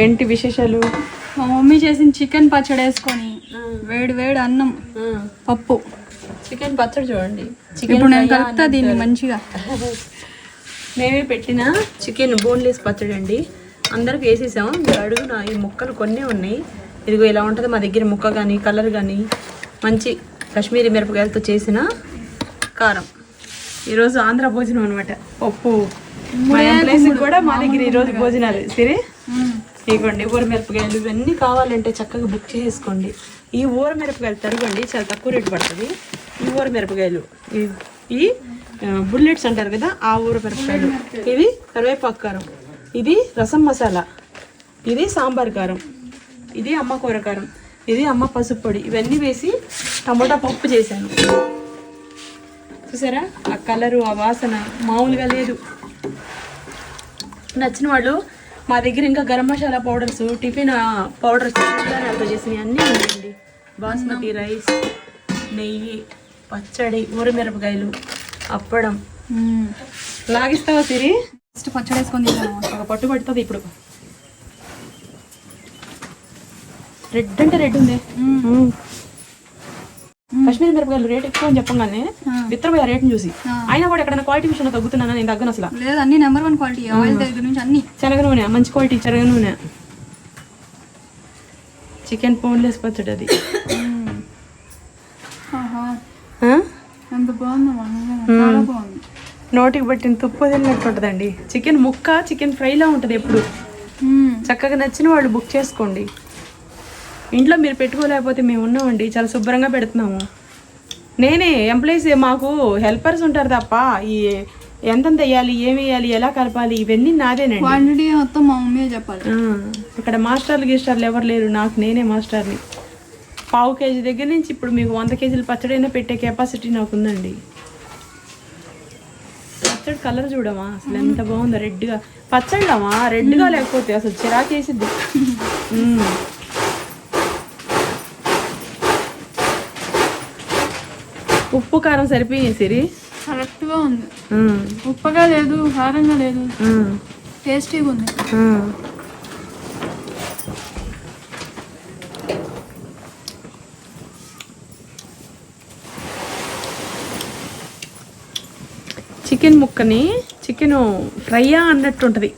ఏంటి విశేషాలు? మా మమ్మీ చేసిన చికెన్ పచ్చడి వేసుకొని వేడి వేడి అన్నం పప్పు చికెన్ పచ్చడి చూడండి. ఇప్పుడు నేను కలుపుతా దీన్ని మంచిగా. మేమే పెట్టిన చికెన్ బోన్లెస్ పచ్చడి అండి. అందరికి వేసేసాం. అడుగున ఈ ముక్కలు కొన్ని ఉన్నాయి. ఇదిగో ఇలా ఉంటుంది మా దగ్గర ముక్క కానీ కలర్ కానీ. మంచి కాశ్మీరీ మిరపకాయలతో చేసిన కారం. ఈరోజు ఆంధ్ర భోజనం అనమాట. పప్పు మా ఎంప్లాయీస్ కూడా మా దగ్గర ఈరోజు భోజనాలు సరే. ఇవ్వండి ఊర మిరపకాయలు ఇవన్నీ కావాలంటే చక్కగా బుక్ చేసుకోండి. ఈ ఊర మిరపకాయలు తరగండి, చాలా తక్కువ రేటు పడుతుంది. ఈ ఊర మిరపకాయలు ఈ బుల్లెట్స్ అంటారు కదా, ఆ ఊర మిరపకాయలు. ఇది కరివేపాకు కారం, ఇది రసం మసాలా, ఇది సాంబార్ కారం, ఇది అమ్మ కూర కారం, ఇది అమ్మ పసుపు పొడి. ఇవన్నీ వేసి టమాటా పప్పు చేశాను. చూసారా ఆ కలరు, ఆ వాసన మామూలుగా లేదు. నచ్చిన వాళ్ళు మా దగ్గర ఇంకా garam masala powders, tiffin powders వాళ్ళతో చేసినవి అన్నీ ఉన్నాయండి. బాస్మతి రైస్, నెయ్యి, పచ్చడి, ఊరమిరపకాయలు, అప్పడం. లాగిస్తావా సిరి? ఫస్ట్ పచ్చడి వేసుకొని ఒక పట్టు పడుతుంది. ఇప్పుడు రెడ్ అంటే రెడ్ ఉంది. కాశ్మీరీ మిరపకాయలు రేట్ ఎక్కువ అని చెప్పగానే విత్తరపోయా రేట్ని చూసి. అయినా కూడా ఎక్కడైనా క్వాలిటీ విషయంలో తగ్గుతున్నాను నేను తగ్గను అసలు. లేదు, అన్ని నెంబర్ 1 క్వాలిటీ. ఆయిల్ దగ్గర నుంచి అన్ని శనగ నూనె, మంచి క్వాలిటీ శనగ నూనె. చికెన్ బోన్లెస్ పచ్చడి అది. ఎంత బాగుంది, నోటికి పట్టిన తుప్పు తిన్నట్టు ఉంటుందండి. చికెన్ ముక్క చికెన్ ఫ్రైలా ఉంటుంది ఎప్పుడు. చక్కగా నచ్చిన వాళ్ళు బుక్ చేసుకోండి. ఇంట్లో మీరు పెట్టుకోలేకపోతే మేము ఉన్నామండి, చాలా శుభ్రంగా పెడుతున్నాము. నేనే ఎంప్లాయీస్, మాకు హెల్పర్స్ ఉంటారు తప్ప ఈ ఎంతెంత వేయాలి, ఏమి వేయాలి, ఎలా కలపాలి ఇవన్నీ నాదేనండి. క్వాంటిటీ మొత్తం మా మమ్మీ చెప్పాలి. ఇక్కడ మాస్టర్లు గీస్టర్లు ఎవరు లేరు, నాకు నేనే మాస్టర్ని. 1/2 కేజీ దగ్గర నుంచి ఇప్పుడు మీకు 100 కేజీలు పచ్చడైనా పెట్టే కెపాసిటీ నాకు ఉందండి. పచ్చడి కలర్ చూడమా అసలు ఎంత బాగుందో, రెడ్గా. పచ్చడిలమా రెడ్గా లేకపోతే అసలు చిరాకేసిద్ది. ఉప్పు కారం సరిపోయి సిరి కరెక్ట్గా ఉంది. ఉప్పగా లేదు, కారంగా లేదు, టేస్టీగా ఉంది. చికెన్ ముక్కని చికెన్ ఫ్రైయా అన్నట్టు ఉంటుంది.